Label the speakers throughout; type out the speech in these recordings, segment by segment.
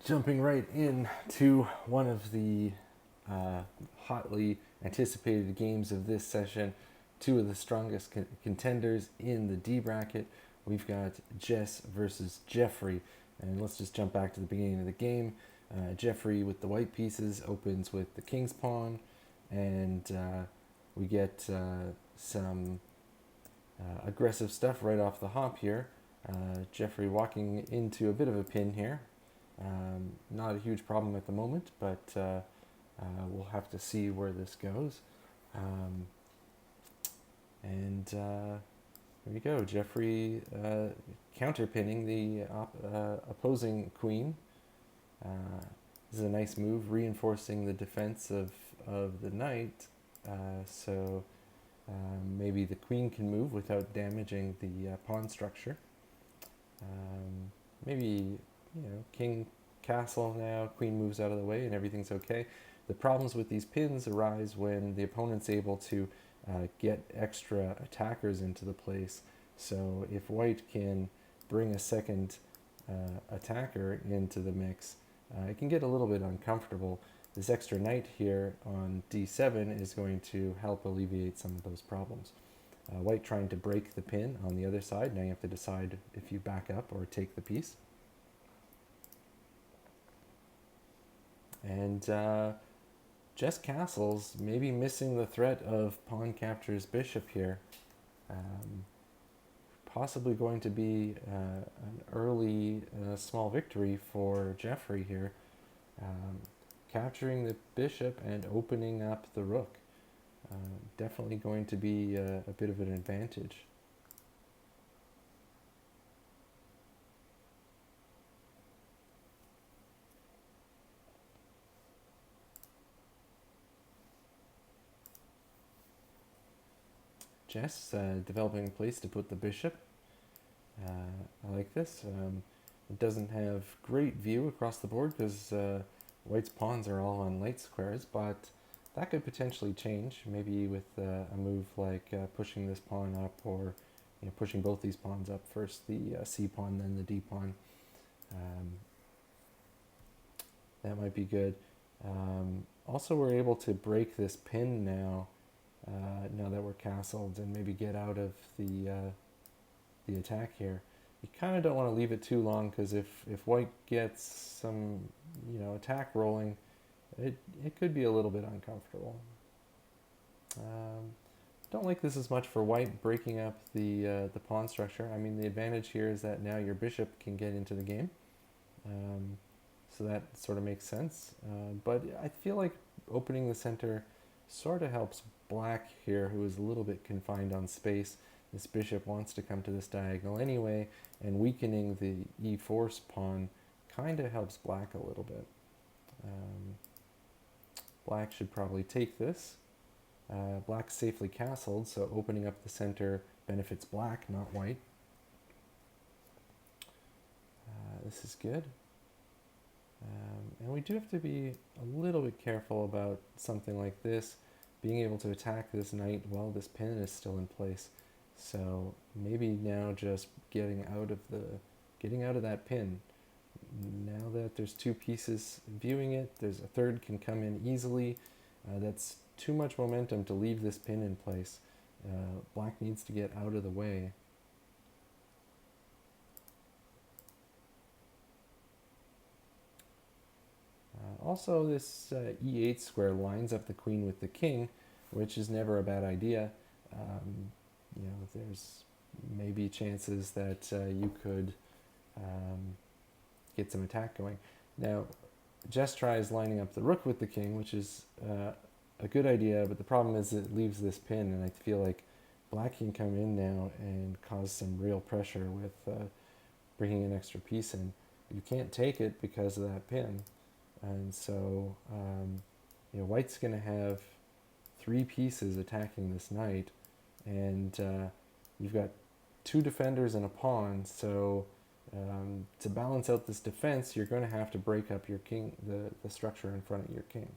Speaker 1: Jumping right in to one of the hotly anticipated games of this session, two of the strongest contenders in the D bracket. We've got Jess versus Geoffrey, and let's just jump back to the beginning of the game. Geoffrey with the white pieces opens with the king's pawn, and we get some aggressive stuff right off the hop here. Geoffrey walking into a bit of a pin here. Not a huge problem at the moment, but we'll have to see where this goes. Here we go. Geoffrey counterpinning the opposing queen. This is a nice move, reinforcing the defense of the knight. Maybe the queen can move without damaging the pawn structure. Maybe king castle now, queen moves out of the way and everything's okay. The problems with these pins arise when the opponent's able to get extra attackers into the place. So if white can bring a second attacker into the mix, it can get a little bit uncomfortable. This extra knight here on d7 is going to help alleviate some of those problems. White trying to break the pin on the other side. Now you have to decide if you back up or take the piece. And Jess castles, maybe missing the threat of pawn captures bishop here. Possibly going to be an early small victory for Geoffrey here. Capturing the bishop and opening up the rook. Definitely going to be a bit of an advantage. Jess developing a place to put the bishop. I like this. It doesn't have great view across the board because white's pawns are all on light squares, but that could potentially change, maybe with a move like pushing this pawn up, or pushing both these pawns up, first the c pawn, then the d pawn. That might be good. Also, we're able to break this pin now, now that we're castled, and maybe get out of the attack here. You kind of don't want to leave it too long, because if white gets some attack rolling, it could be a little bit uncomfortable. Don't like this as much for white breaking up the pawn structure. I mean, the advantage here is that now your bishop can get into the game, so that sort of makes sense. But I feel like opening the center sort of helps black here, who is a little bit confined on space. This bishop wants to come to this diagonal anyway, and weakening the e4 pawn kind of helps black a little bit. Black should probably take this. Black's safely castled, so opening up the center benefits black, not white. This is good. And we do have to be a little bit careful about something like this, being able to attack this knight while this pin is still in place. So maybe now just getting out of that pin. Now that there's two pieces viewing it, there's a third can come in easily. That's too much momentum to leave this pin in place. Black needs to get out of the way. Also, this e8 square lines up the queen with the king, which is never a bad idea. There's maybe chances that you could get some attack going. Now, Jess tries lining up the rook with the king, which is a good idea, but the problem is it leaves this pin, and I feel like black can come in now and cause some real pressure with bringing an extra piece in. You can't take it because of that pin, and so white's going to have three pieces attacking this knight, and you've got two defenders and a pawn, so to balance out this defense, you're going to have to break up your king, the structure in front of your king,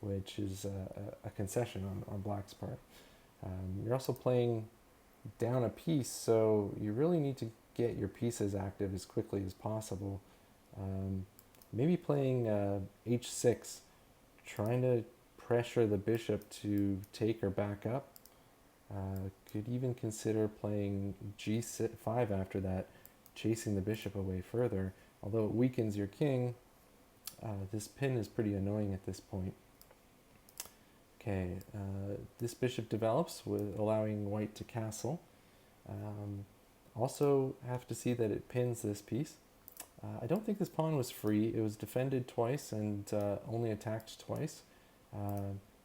Speaker 1: which is a concession on black's part. You're also playing down a piece, so you really need to get your pieces active as quickly as possible. maybe playing h6, trying to pressure the bishop to take or back up. Could even consider playing g5 after that, chasing the bishop away further. Although it weakens your king, this pin is pretty annoying at this point. Okay, this bishop develops with allowing white to castle. Also have to see that it pins this piece. I don't think this pawn was free. It was defended twice and only attacked twice.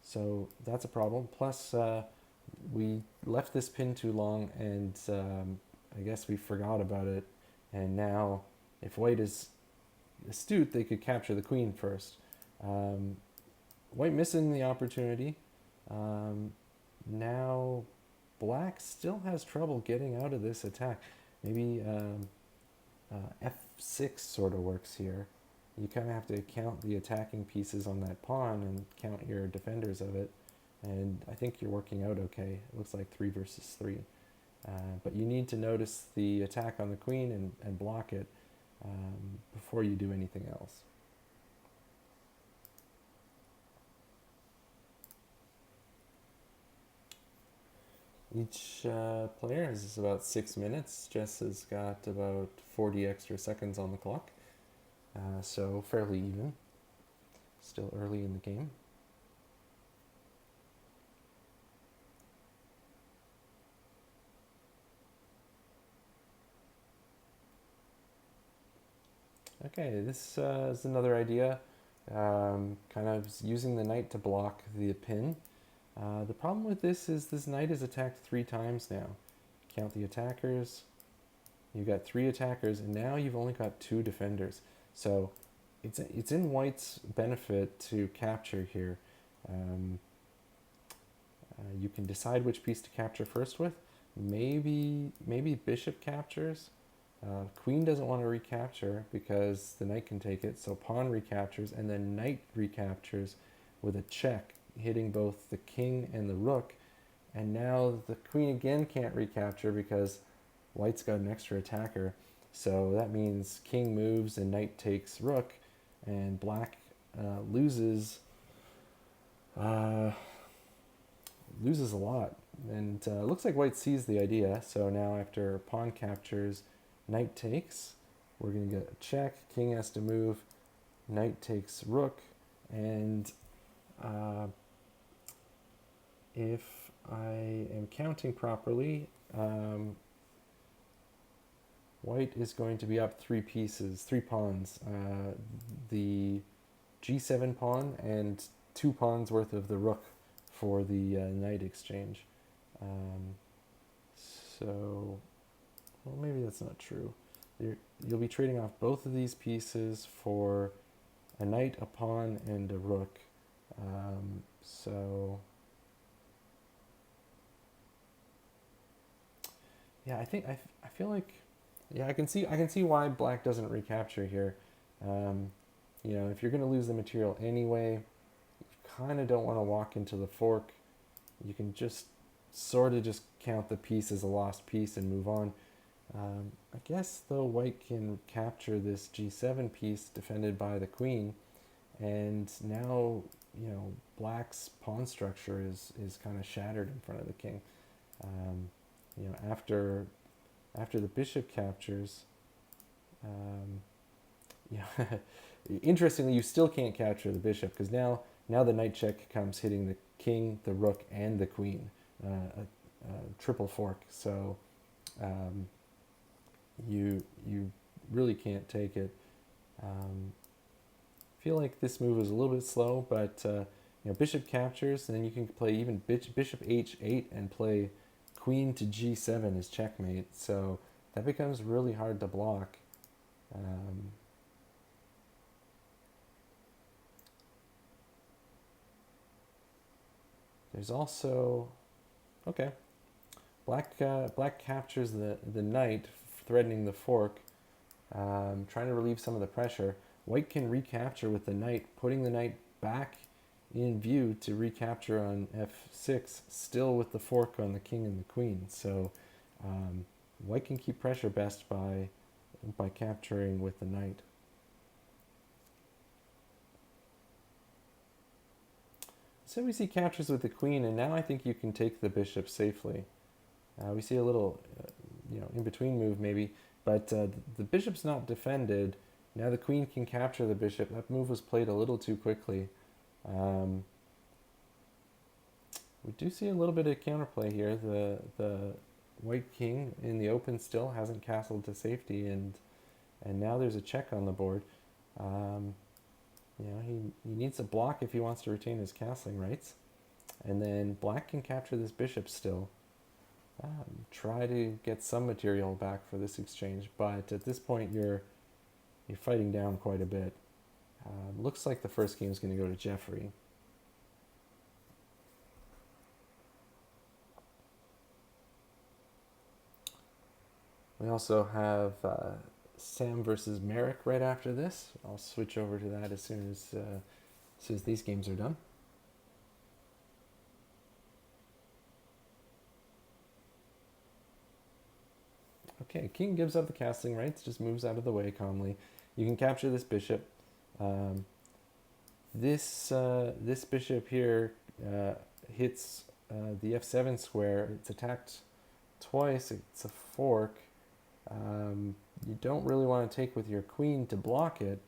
Speaker 1: So that's a problem. Plus, we left this pin too long, and I guess we forgot about it. And now, if white is astute, they could capture the queen first. White missing the opportunity. Now black still has trouble getting out of this attack. Maybe f6 sort of works here. You kind of have to count the attacking pieces on that pawn and count your defenders of it. And I think you're working out okay. It looks like 3 versus 3. But you need to notice the attack on the queen and block it before you do anything else. Each player has about 6 minutes. Jess has got about 40 extra seconds on the clock. So fairly even. Still early in the game. Okay, this is another idea. Kind of using the knight to block the pin. The problem with this is this knight is attacked 3 times now. Count the attackers. You've got 3 attackers, and now you've only got 2 defenders. So it's in white's benefit to capture here. You can decide which piece to capture first with. Maybe bishop captures. Queen doesn't want to recapture because the knight can take it, so pawn recaptures, and then knight recaptures with a check, hitting both the king and the rook. And now the queen again can't recapture because white's got an extra attacker. So that means king moves and knight takes rook, and black loses a lot. And looks like white sees the idea. So now after pawn captures, knight takes, we're going to get a check, king has to move, knight takes rook, and if I am counting properly, white is going to be up 3 pieces, 3 pawns. The g7 pawn and 2 pawns worth of the rook for the knight exchange. So, well, maybe that's not true. You'll be trading off both of these pieces for a knight, a pawn, and a rook. So, yeah, I feel like, yeah, I can see why black doesn't recapture here. You know, if you're going to lose the material anyway, you kind of don't want to walk into the fork. You can just sort of just count the piece as a lost piece and move on. I guess though white can capture this g7 piece defended by the queen, and now, you know, black's pawn structure is kind of shattered in front of the king. You know, after the bishop captures, yeah, interestingly, you still can't capture the bishop because now the knight check comes hitting the king, the rook, and the queen, a triple fork. So you really can't take it. Feel like this move is a little bit slow, but you know, bishop captures, and then you can play even bishop h8 and play queen to g7 as checkmate. So that becomes really hard to block. There's also, okay, black captures the knight, threatening the fork, trying to relieve some of the pressure. White can recapture with the knight, putting the knight back in view to recapture on f6, still with the fork on the king and the queen. So white can keep pressure best by capturing with the knight. So we see captures with the queen, and now I think you can take the bishop safely. We see a little, in between move maybe, but the bishop's not defended. Now the queen can capture the bishop. That move was played a little too quickly. We do see a little bit of counterplay here. The white king in the open still hasn't castled to safety, and now there's a check on the board. He needs a block if he wants to retain his castling rights. And then black can capture this bishop still. Try to get some material back for this exchange, but at this point you're fighting down quite a bit. Looks like the first game is going to go to Geoffrey. We also have Sam versus Merrick right after this. I'll switch over to that as soon as these games are done. Okay, king gives up the castling rights, just moves out of the way calmly. You can capture this bishop. This bishop here hits the f7 square. It's attacked twice. It's a fork. You don't really want to take with your queen to block it.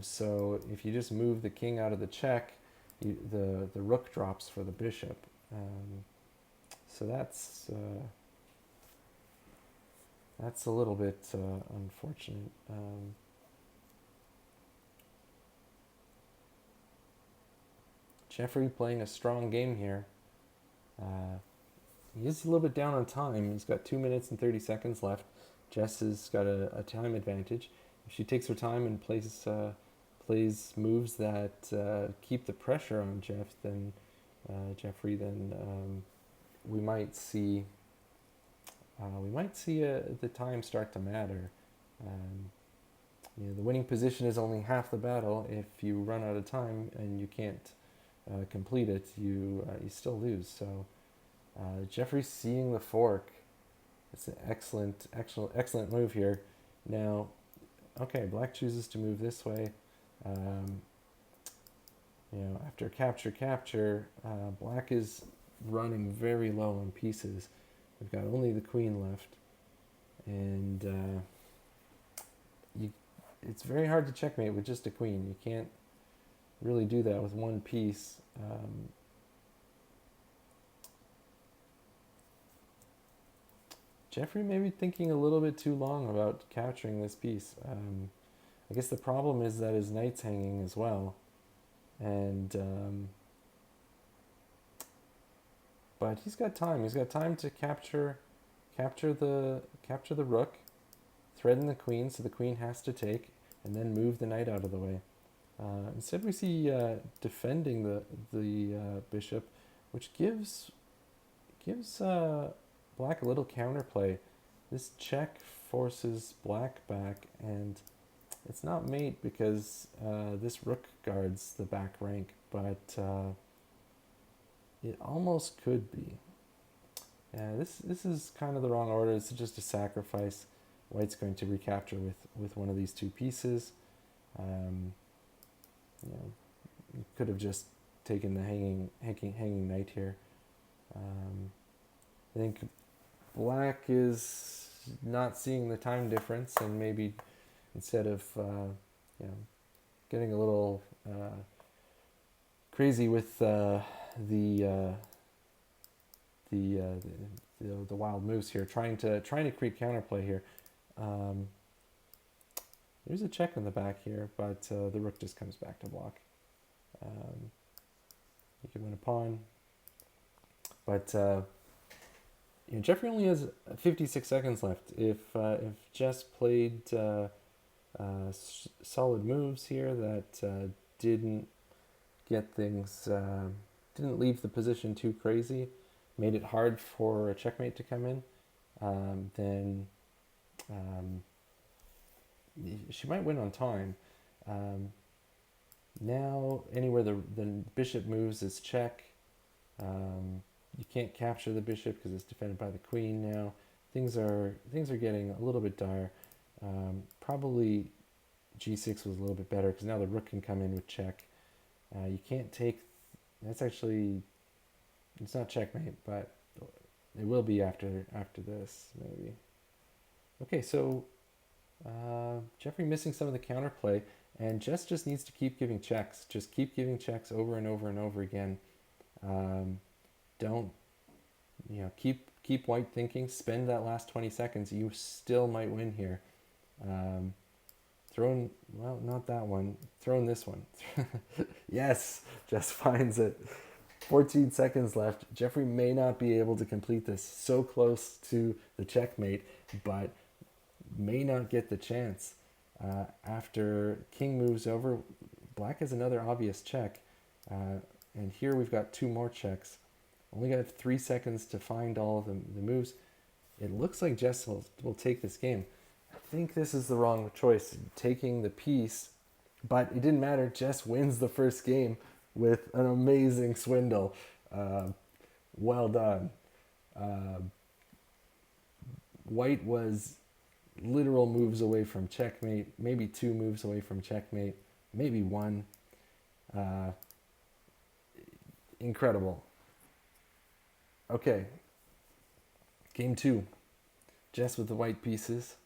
Speaker 1: So if you just move the king out of the check, the rook drops for the bishop. So that's a little bit unfortunate. Geoffrey playing a strong game here. He is a little bit down on time. He's got 2 minutes and 30 seconds left. Jess has got a time advantage. If she takes her time and plays moves that keep the pressure on Geoffrey, then we might see the time start to matter. The winning position is only half the battle. If you run out of time and you can't complete it, you still lose. So Geoffrey's seeing the fork. It's an excellent move here. Now, okay, black chooses to move this way. After capture, black is running very low on pieces. We've got only the queen left, and it's very hard to checkmate with just a queen. You can't really do that with one piece. Geoffrey may be thinking a little bit too long about capturing this piece. I guess the problem is that his knight's hanging as well, and but he's got time. He's got time to capture the rook, threaten the queen, so the queen has to take, and then move the knight out of the way. Instead, we see defending the bishop, which gives black a little counterplay. This check forces black back, and it's not mate because this rook guards the back rank, but it almost could be. This is kind of the wrong order. It's just a sacrifice. White's going to recapture with one of these two pieces. You could have just taken the hanging knight here. I think black is not seeing the time difference, and maybe instead of getting a little crazy with the wild moves here, trying to create counterplay here. There's a check on the back here, but the rook just comes back to block. You can win a pawn, but Geoffrey only has 56 seconds left. If Jess played solid moves here that didn't get things, didn't leave the position too crazy, made it hard for a checkmate to come in, then she might win on time. Now, anywhere the bishop moves is check. You can't capture the bishop because it's defended by the queen now. Things are getting a little bit dire. Probably g6 was a little bit better because now the rook can come in with check. You can't take That's actually, it's not checkmate, but it will be after this maybe. Okay, so Geoffrey missing some of the counterplay, and Jess just needs to keep giving checks. Just keep giving checks over and over and over again. Um, don't keep white thinking. Spend that last 20 seconds. You still might win here. Um, Thrown, well, not that one. Thrown this one. Yes, Jess finds it. 14 seconds left. Geoffrey may not be able to complete this. So close to the checkmate, but may not get the chance. After king moves over, black has another obvious check. And here we've got two more checks. Only got 3 seconds to find all of the moves. It looks like Jess will take this game. I think this is the wrong choice, taking the piece, but it didn't matter. Jess wins the first game with an amazing swindle. Well done. White was literal moves away from checkmate, maybe 2 moves away from checkmate, maybe 1. Incredible. Okay, game 2. Jess with the white pieces.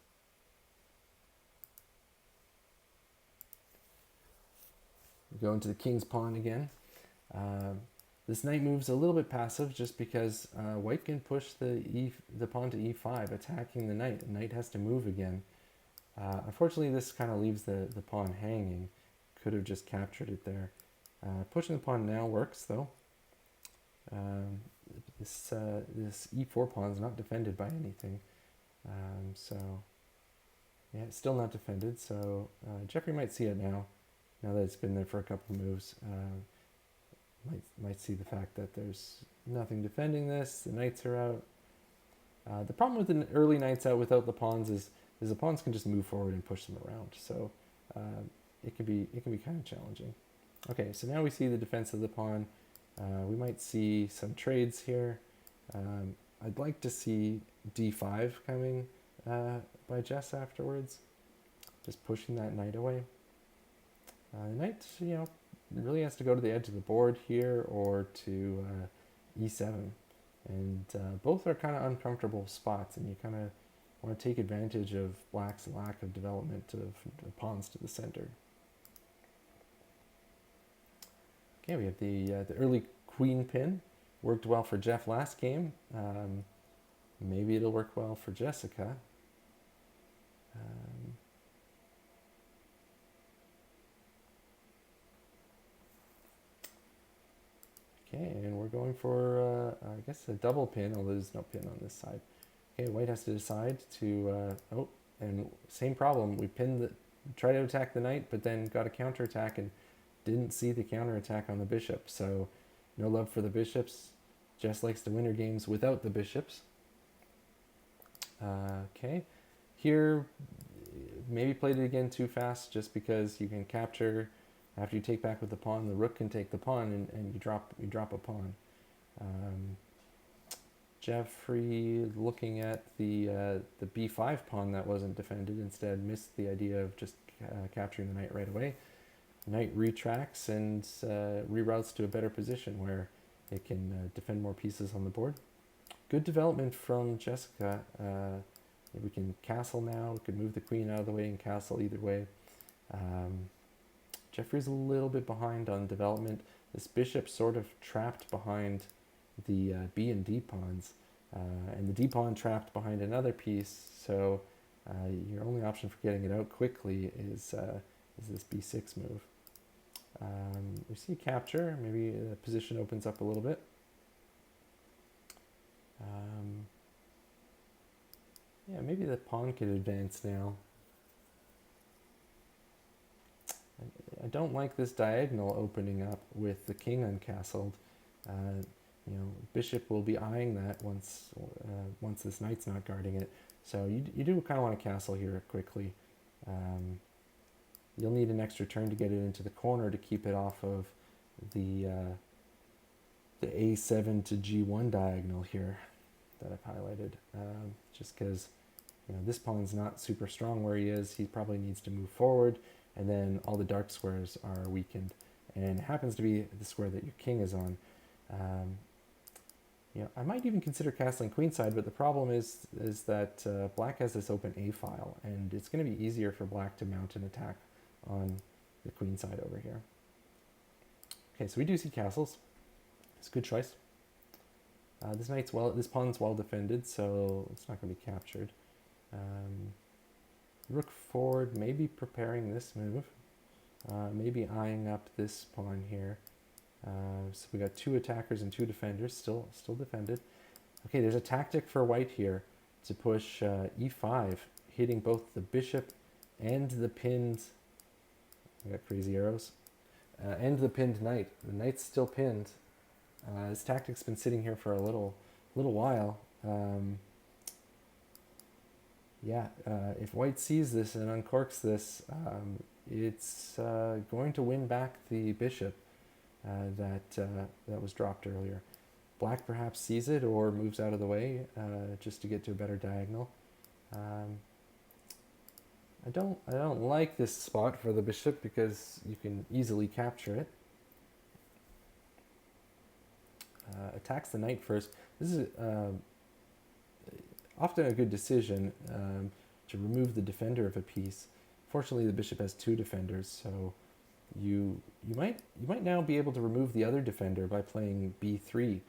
Speaker 1: We go into the king's pawn again. This knight moves a little bit passive just because white can push the pawn to e5, attacking the knight. The knight has to move again. Unfortunately, this kind of leaves the pawn hanging. Could have just captured it there. Pushing the pawn now works, though. This e4 pawn is not defended by anything. So, yeah, it's still not defended. So Geoffrey might see it now that it's been there for a couple of moves. Might see the fact that there's nothing defending this. The knights are out. The problem with the early knights out without the pawns is the pawns can just move forward and push them around. So it can be kind of challenging. Okay, so now we see the defense of the pawn. We might see some trades here. I'd like to see d5 coming by Jess afterwards, just pushing that knight away. The knight, really has to go to the edge of the board here or to e7, and both are kind of uncomfortable spots, and you kind of want to take advantage of black's lack of development of the pawns to the center. Okay, we have the early queen pin. Worked well for Jeff last game. Maybe it'll work well for Jessica. Okay, and we're going for, I guess, a double pin, although there's no pin on this side. Okay, white has to decide to, and same problem. We tried to attack the knight, but then got a counterattack and didn't see the counterattack on the bishop. So no love for the bishops. Jess likes to win her games without the bishops. Okay, here maybe played it again too fast just because you can capture. After you take back with the pawn, the rook can take the pawn, and you drop a pawn. Geoffrey looking at the b5 pawn that wasn't defended, instead missed the idea of just capturing the knight right away. Knight retracts and reroutes to a better position where it can defend more pieces on the board. Good development from Jessica. We can castle now. We could move the queen out of the way and castle either way. Geoffrey's a little bit behind on development. This bishop sort of trapped behind the b and d pawns, and the d pawn trapped behind another piece. So your only option for getting it out quickly is this b6 move. We see capture. Maybe the position opens up a little bit. Yeah, maybe the pawn could advance now. I don't like this diagonal opening up with the king uncastled. Bishop will be eyeing that once this knight's not guarding it. So you do kind of want to castle here quickly. You'll need an extra turn to get it into the corner to keep it off of the a7 to g1 diagonal here that I've highlighted. Just because this pawn's not super strong where he is. He probably needs to move forward, and then all the dark squares are weakened. and it happens to be the square that your king is on. Um, I might even consider castling queenside, but the problem is that black has this open a file, and it's going to be easier for black to mount an attack on the queenside over here. Okay, so we do see castles. It's a good choice. This pawn's well defended, so it's not going to be captured. Rook forward, maybe preparing this move. Maybe eyeing up this pawn here. So we got 2 attackers and 2 defenders, still defended. Okay, there's a tactic for white here to push e5, hitting both the bishop and the pinned. I got crazy arrows. And the pinned knight. The knight's still pinned. This tactic's been sitting here for a little while. If white sees this and uncorks this, it's going to win back the bishop that was dropped earlier. Black perhaps sees it or moves out of the way just to get to a better diagonal. I don't like this spot for the bishop because you can easily capture it. Attacks the knight first. This is often a good decision to remove the defender of a piece. Fortunately, the bishop has 2 defenders, so you might now be able to remove the other defender by playing b3,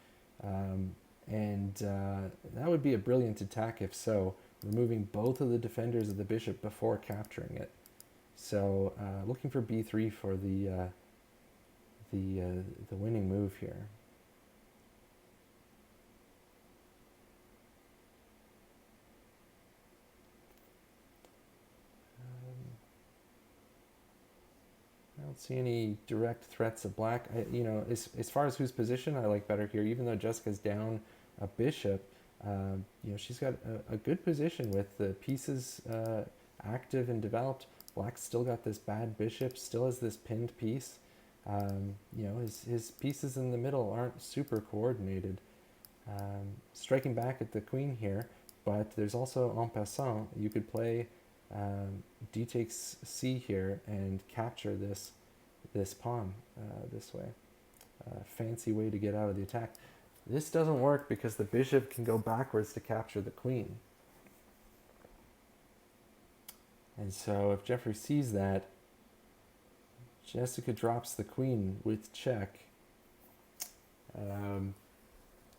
Speaker 1: and that would be a brilliant attack if so, removing both of the defenders of the bishop before capturing it. So looking for b3 for the winning move here. I don't see any direct threats of black. As far as whose position I like better here, even though Jessica's down a bishop, she's got a good position with the pieces active and developed. Black's still got this bad bishop, still has this pinned piece. His pieces in the middle aren't super coordinated. Striking back at the queen here, but there's also en passant. You could play d takes c here and capture this pawn this way. Fancy way to get out of the attack. This doesn't work because the bishop can go backwards to capture the queen. And so if Geoffrey sees that, Jessica drops the queen with check.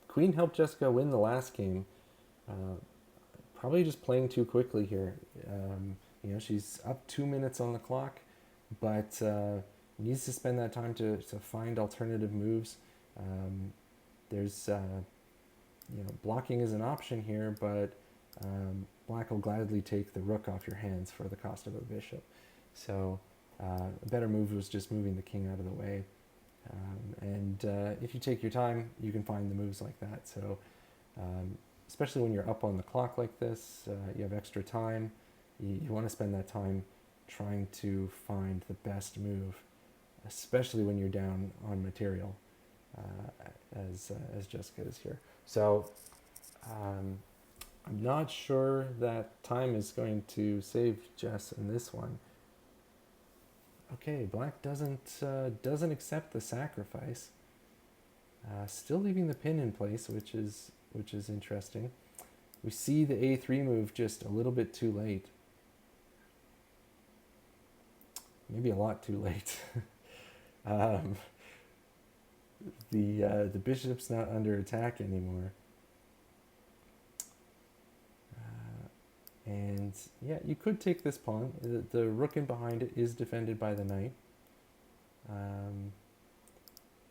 Speaker 1: Queen helped Jessica win the last game. Probably just playing too quickly here. She's up 2 minutes on the clock, but needs to spend that time to find alternative moves. There's blocking is an option here, but black will gladly take the rook off your hands for the cost of a bishop. So a better move was just moving the king out of the way. If you take your time, you can find the moves like that. So especially when you're up on the clock like this, you have extra time. You want to spend that time trying to find the best move, especially when you're down on material, as Jessica is here. So I'm not sure that time is going to save Jess in this one. Okay, black doesn't accept the sacrifice. Still leaving the pin in place, which is interesting. We see the a3 move just a little bit too late. Maybe a lot too late. The bishop's not under attack anymore. And yeah, you could take this pawn. The rook in behind it is defended by the knight.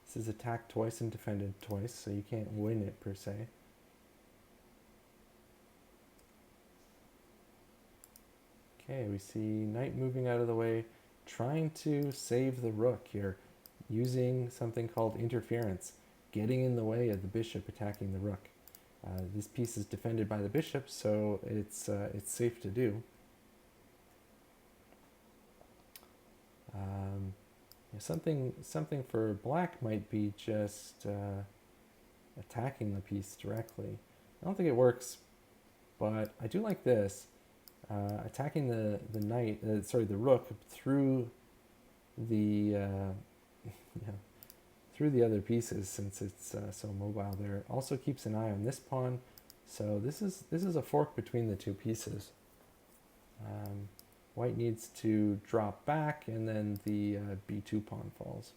Speaker 1: This is attacked twice and defended twice, so you can't win it per se. Okay, we see knight moving out of the way, trying to save the rook here, using something called interference, getting in the way of the bishop attacking the rook. This piece is defended by the bishop, so it's safe to do. Something for black might be just attacking the piece directly. I don't think it works, but I do like this. Attacking the rook through the you know, through the other pieces since it's so mobile there. It also keeps an eye on this pawn. So this is a fork between the two pieces. White needs to drop back, and then the b2 pawn falls.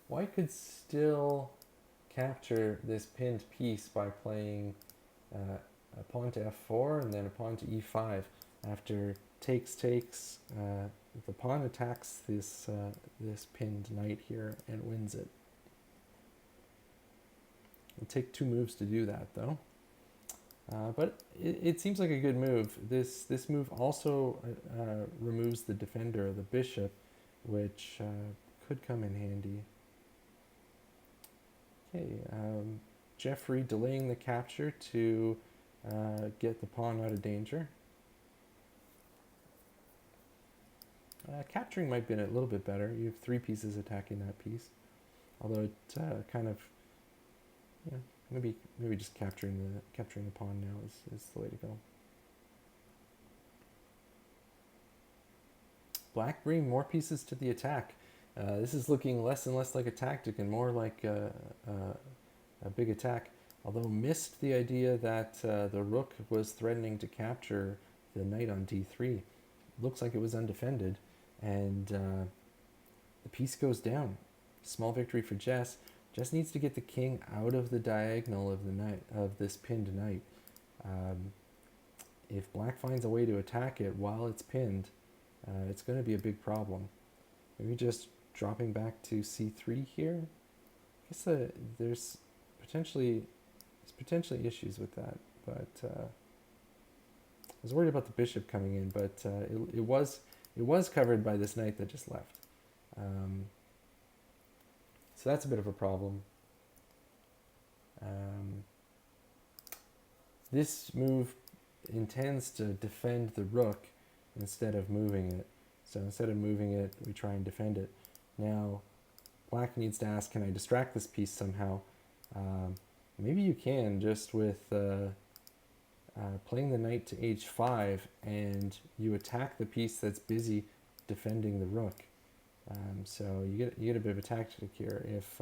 Speaker 1: White could still capture this pinned piece by playing a pawn to f4 and then a pawn to e5. After takes, the pawn attacks this this pinned knight here and wins it. It'll take 2 moves to do that, though. But it seems like a good move. This move also removes the defender, the bishop, which could come in handy. Okay, Geoffrey delaying the capture to get the pawn out of danger. Capturing might be a little bit better. You have 3 pieces attacking that piece. Although it kind of, yeah, maybe just capturing the pawn now is the way to go. Black bringing more pieces to the attack. This is looking less and less like a tactic and more like a big attack. Although missed the idea that the rook was threatening to capture the knight on d3. Looks like it was undefended, and the piece goes down. Small victory for Jess. Jess needs to get the king out of the diagonal of the knight, of this pinned knight. If black finds a way to attack it while it's pinned, it's going to be a big problem. Maybe just dropping back to c3 here. I guess there's potentially issues with that, but I was worried about the bishop coming in, but it was covered by this knight that just left. So that's a bit of a problem. This move intends to defend the rook instead of moving it. So instead of moving it, we try and defend it. Now, black needs to ask, can I distract this piece somehow? Maybe you can, just with playing the knight to h5, and you attack the piece that's busy defending the rook. So you get a bit of a tactic here. If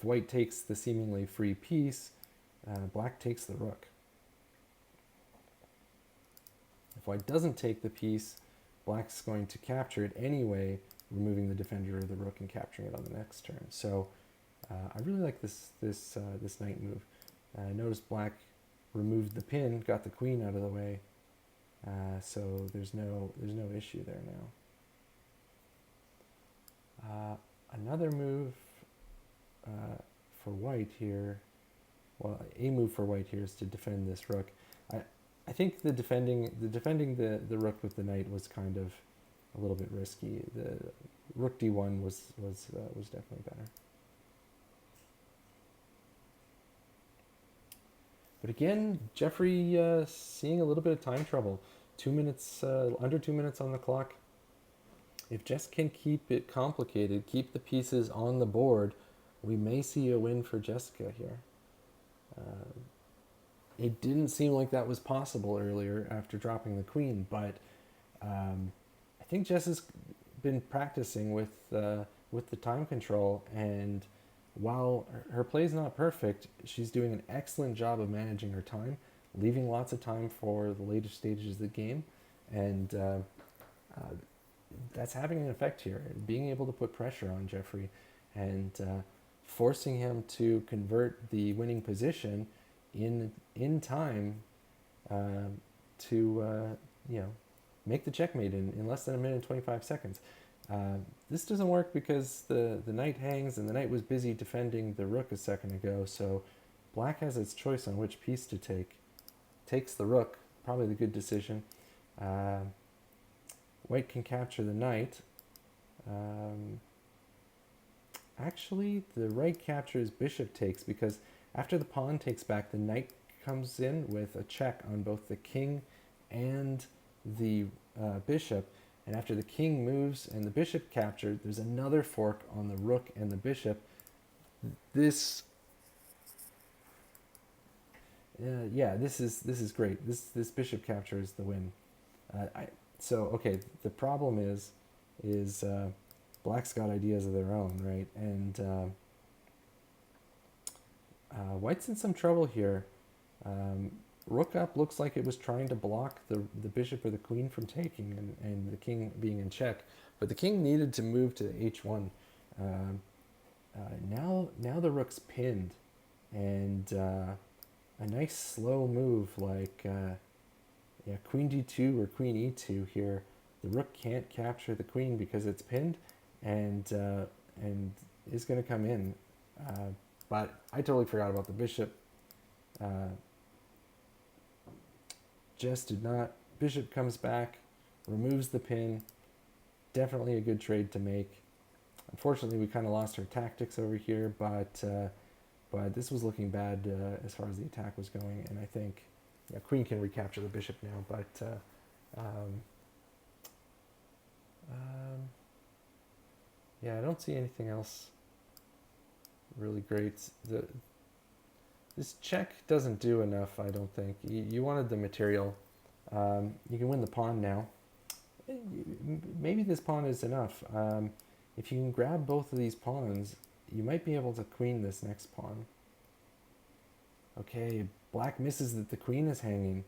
Speaker 1: white takes the seemingly free piece, black takes the rook. If white doesn't take the piece, black's going to capture it anyway, removing the defender of the rook and capturing it on the next turn. So I really like this knight move. Notice black removed the pin, got the queen out of the way, so there's no issue there now. Another move for white here, well, a move for white here is to defend this rook. I think the defending the rook with the knight was kind of a little bit risky. The rook d1 was definitely better. But again, Geoffrey seeing a little bit of time trouble. 2 minutes, under 2 minutes on the clock. If Jess can keep it complicated, keep the pieces on the board, we may see a win for Jessica here. It didn't seem like that was possible earlier after dropping the queen, but I think Jess has been practicing with the time control, and while her play is not perfect, she's doing an excellent job of managing her time, leaving lots of time for the later stages of the game, and that's having an effect here. Being able to put pressure on Geoffrey and forcing him to convert the winning position in time to make the checkmate in less than a minute and 25 seconds. This doesn't work because the knight hangs and the knight was busy defending the rook a second ago, so black has its choice on which piece to take. Takes the rook, probably the good decision. White can capture the knight. Actually, the right captures bishop takes, because after the pawn takes back, the knight comes in with a check on both the king and the bishop. And after the king moves and the bishop captured, there's another fork on the rook and the bishop. This Yeah, this is great. This bishop capture is the win. I so okay. The problem is black's got ideas of their own, right? And white's in some trouble here. Um, Rook up looks like it was trying to block the bishop or the queen from taking, and the king being in check. But the king needed to move to h1. Um, now the rook's pinned, and a nice slow move like yeah, queen d2 or queen e2 here. The rook can't capture the queen because it's pinned, and is going to come in. Uh, but I totally forgot about the bishop. Uh, Jess did not. Bishop comes back, removes the pin. Definitely a good trade to make. Unfortunately, we kind of lost our tactics over here, but this was looking bad as far as the attack was going, and I think yeah, queen can recapture the bishop now, but um, um, yeah, I don't see anything else really great. This check doesn't do enough, I don't think. You wanted the material. You can win the pawn now. Maybe this pawn is enough. If you can grab both of these pawns, you might be able to queen this next pawn. Okay, black misses that the queen is hanging.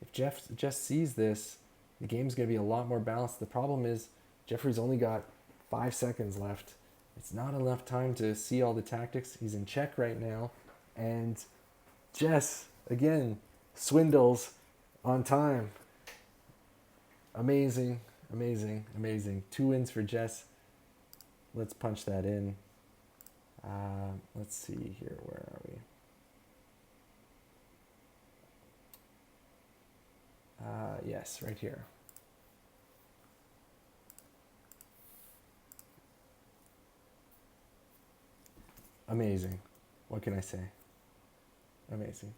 Speaker 1: If Jess sees this, the game's going to be a lot more balanced. The problem is Geoffrey's only got 5 seconds left. It's not enough time to see all the tactics. He's in check right now. And Jess, again, swindles on time. Amazing, amazing, amazing. 2 wins for Jess. Let's punch that in. Let's see here. Where are we? Yes, right here. Amazing. What can I say? Amazing.